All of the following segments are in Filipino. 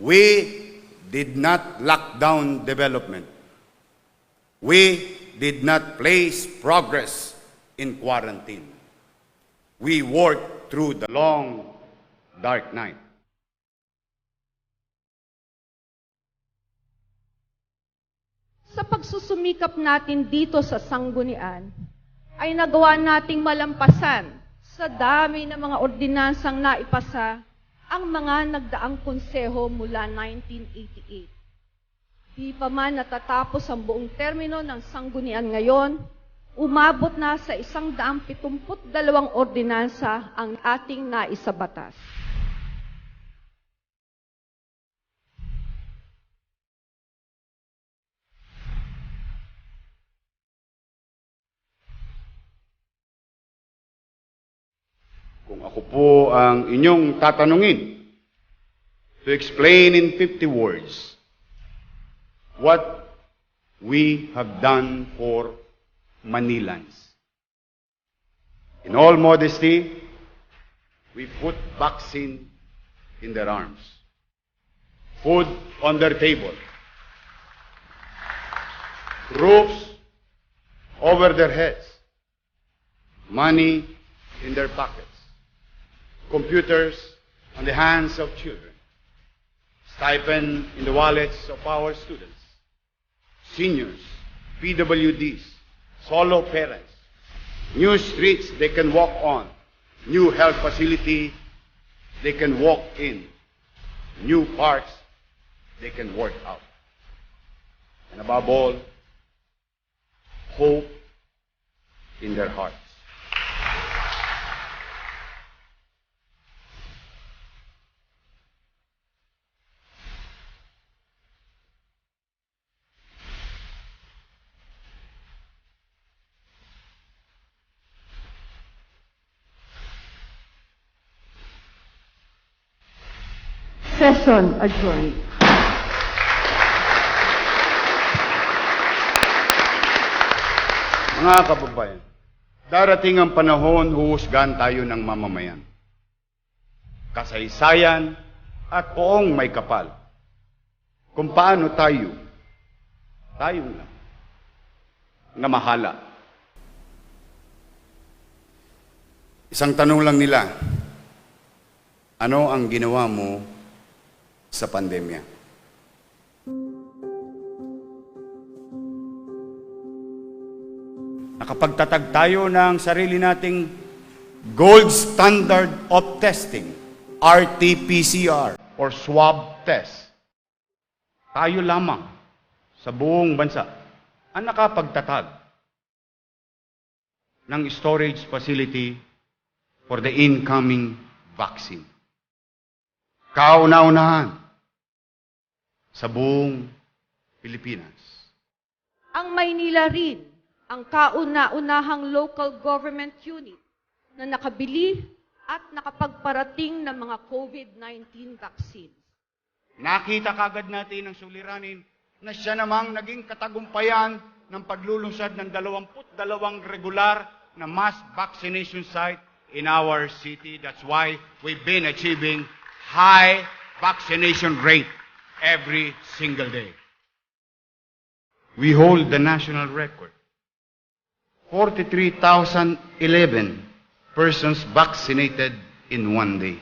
We did not lock down development. We did not place progress in quarantine. We worked through the long, dark night. Sa pagsusumikap natin dito sa sanggunian, ay nagawa nating malampasan sa dami ng mga ordinansang naipasa ang mga nagdaang konseho mula 1988. Di pa man natatapos ang buong termino ng sanggunian ngayon, umabot na sa 172 ordinansa ang ating naisabatas. Kung ako po ang inyong tatanungin to explain in 50 words what we have done for Manilans. In all modesty, we put vaccine in their arms, food on their table, roofs over their heads, money in their pockets, computers on the hands of children, stipend in the wallets of our students, seniors, PWDs, solo parents, new streets they can walk on, new health facility they can walk in, new parks they can work out. And above all, hope in their hearts. Session adjourned. Mga kababayan, darating ang panahon huhusgahan tayo ng mamamayan. Kasaysayan at poong may kapal. Kung paano tayo lang, namahala. Isang tanong lang nila, ano ang ginawa mo sa pandemya? Nakapagtatag tayo ng sarili nating gold standard of testing, RT-PCR or swab test. Tayo lamang sa buong bansa ang nakapagtatag ng storage facility for the incoming vaccine. Kauna-unahan sa buong Pilipinas. Ang Maynila rin ang kauna-unahang local government unit na nakabili at nakapagparating ng mga COVID-19 vaccines. Nakita kagad natin ang suliranin na siya namang naging katagumpayan ng paglulunsad ng 22 regular na mass vaccination site in our city. That's why we've been achieving high vaccination rate every single day. We hold the national record. 43,011 persons vaccinated in one day.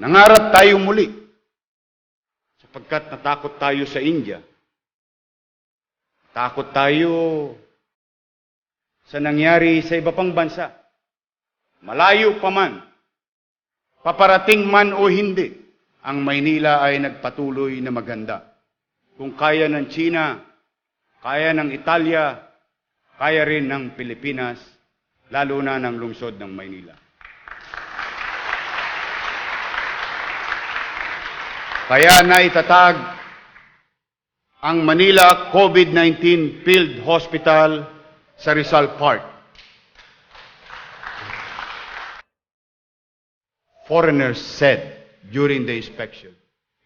Nangarap tayo muli sapagkat natakot tayo sa India. Takot tayo sa nangyari sa iba pang bansa. Malayo pa man, paparating man o hindi, ang Maynila ay nagpatuloy na maganda. Kung kaya ng China, kaya ng Italia, kaya rin ng Pilipinas, lalo na ng lungsod ng Maynila. Kaya naitatag ang Manila COVID-19 Field Hospital sa Rizal Park. Foreigners said during the inspection,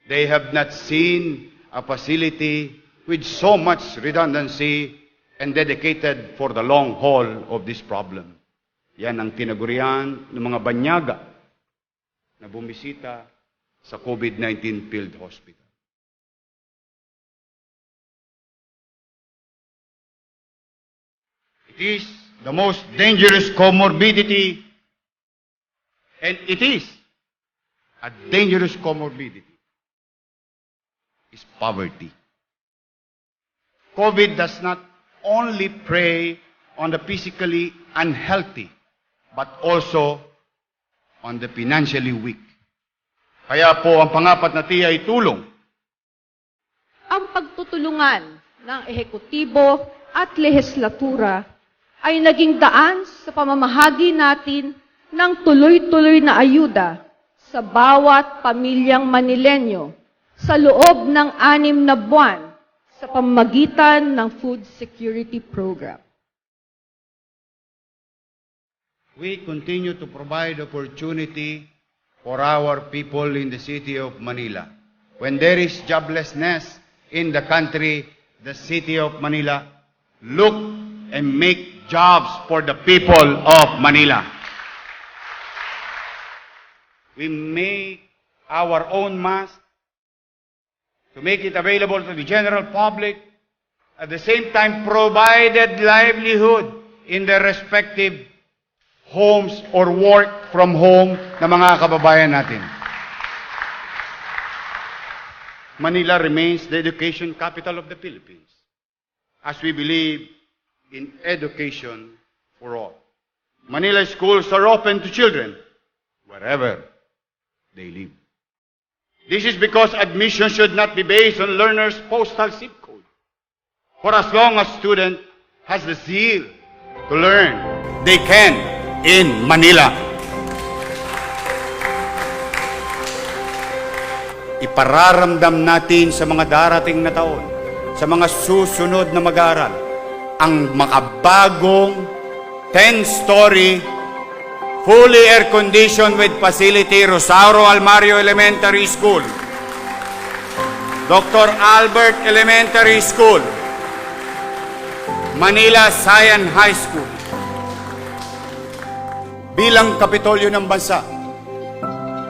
they have not seen a facility with so much redundancy and dedicated for the long haul of this problem. Yan ang tinagurian ng mga banyaga na bumisita sa COVID-19 Field Hospital. It is the most dangerous comorbidity, and it is a dangerous comorbidity, is poverty. COVID does not only prey on the physically unhealthy, but also on the financially weak. Kaya po ang pangapat na tiya ay tulong. Ang pagtutulungan ng ehekutibo at lehislatura ay naging daan sa pamamahagi natin ng tuloy-tuloy na ayuda sa bawat pamilyang Manilenyo sa loob ng 6 na buwan sa pamamagitan ng Food Security Program. We continue to provide opportunity for our people in the city of Manila. When there is joblessness in the country, the city of Manila look and make jobs for the people of Manila. We make our own masks to make it available to the general public, at the same time provided livelihood in their respective homes or work from home na mga kababayan natin. Manila remains the education capital of the Philippines, as we believe in education for all. Manila schools are open to children wherever they live. This is because admission should not be based on learners' postal zip code. For as long as student has the zeal to learn, they can in Manila. Ipararamdam natin sa mga darating na taon, sa mga susunod na mag-aaral, ang makabagong 10-story, fully air-conditioned with facility Rosauro Almario Elementary School, Dr. Albert Elementary School, Manila Science High School. Bilang Kapitolyo ng bansa,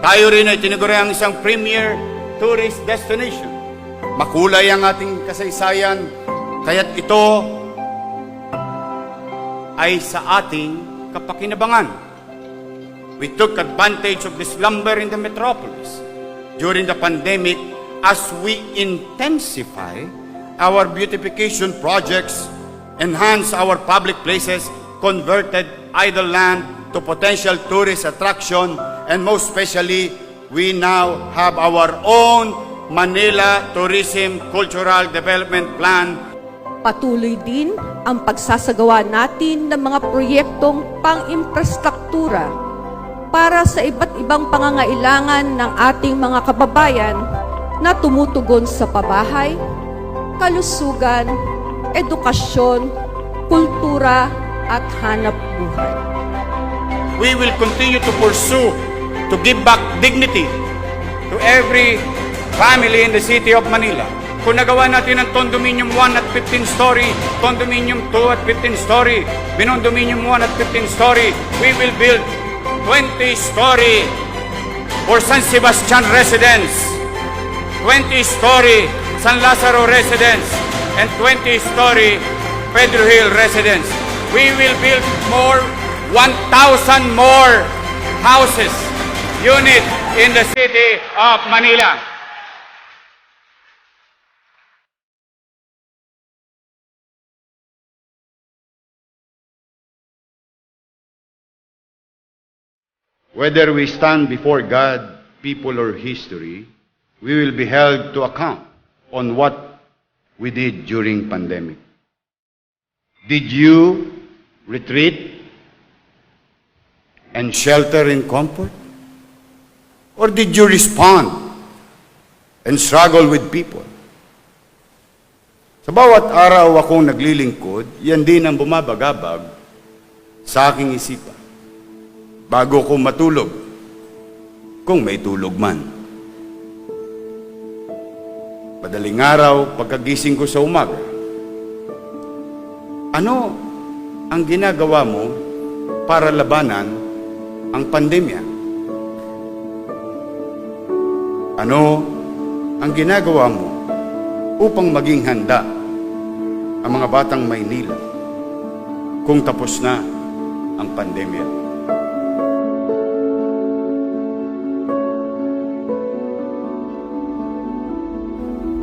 tayo rin ay tinaguri ang isang premier tourist destination. Makulay ang ating kasaysayan, kaya't ito ay sa ating kapakinabangan. We took advantage of the slumber in the metropolis during the pandemic as we intensify our beautification projects, enhance our public places, converted idle land to potential tourist attraction, and most especially, we now have our own Manila Tourism Cultural Development Plan. Patuloy din ang pagsasagawa natin ng mga proyektong pang-infrastruktura para sa iba't ibang pangangailangan ng ating mga kababayan na tumutugon sa pabahay, kalusugan, edukasyon, kultura at hanap buhay. We will continue to pursue to give back dignity to every family in the city of Manila. Kung nagawa natin ang Condominium 1 at 15-story, Condominium 2 at 15-story, Binondominium 1 at 15-story, we will build 20-story for San Sebastian residents, 20-story San Lazaro residents, and 20-story Pedro Hill residents. We will build more, 1,000 more houses, unit in the city of Manila. Whether we stand before God, people, or history, we will be held to account on what we did during pandemic. Did you retreat and shelter in comfort? Or did you respond and struggle with people? Sa bawat araw akong naglilingkod, yan din ang bumabagabag sa aking isipan. Bago ko matulog, kung may tulog man. Madaling araw, pagkagising ko sa umaga, ano ang ginagawa mo para labanan ang pandemya? Ano ang ginagawa mo upang maging handa ang mga batang Maynila kung tapos na ang pandemya?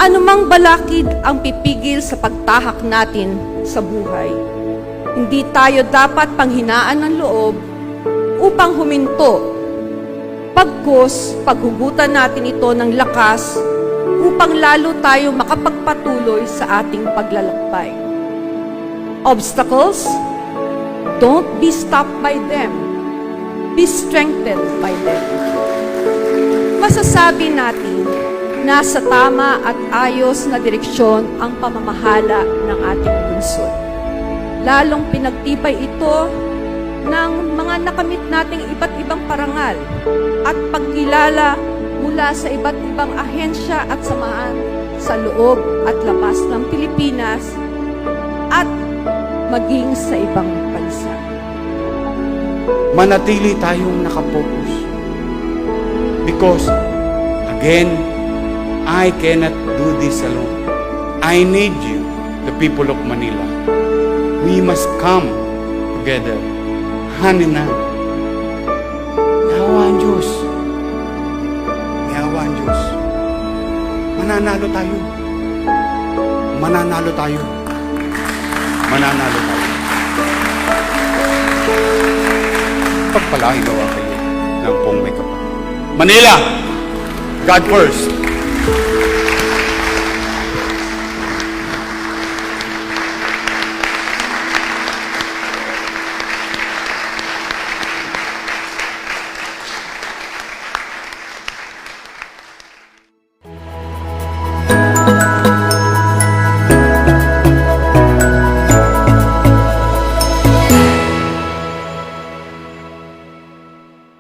Anumang balakid ang pipigil sa pagtahak natin sa buhay, hindi tayo dapat panghinaan ng loob upang huminto. Pagkus, paghugutan natin ito ng lakas upang lalo tayo makapagpatuloy sa ating paglalakbay. Obstacles, don't be stopped by them. Be strengthened by them. Masasabi natin, nasa tama at ayos na direksyon ang pamamahala ng ating lungsod. Lalong pinagtibay ito ng mga nakamit nating iba't ibang parangal at pagkilala mula sa iba't ibang ahensya at samahan sa loob at labas ng Pilipinas at maging sa ibang bansa. Manatili tayong nakapokus. Because, again, I cannot do this alone. I need you, the people of Manila. We must come together, hand in hand. Yawa ang Diyos. Yawa ang Diyos. Mananalo tayo. Mananalo tayo. Mananalo tayo. Pagpalain nawa kayo ng pong may kapal. Manila, God first.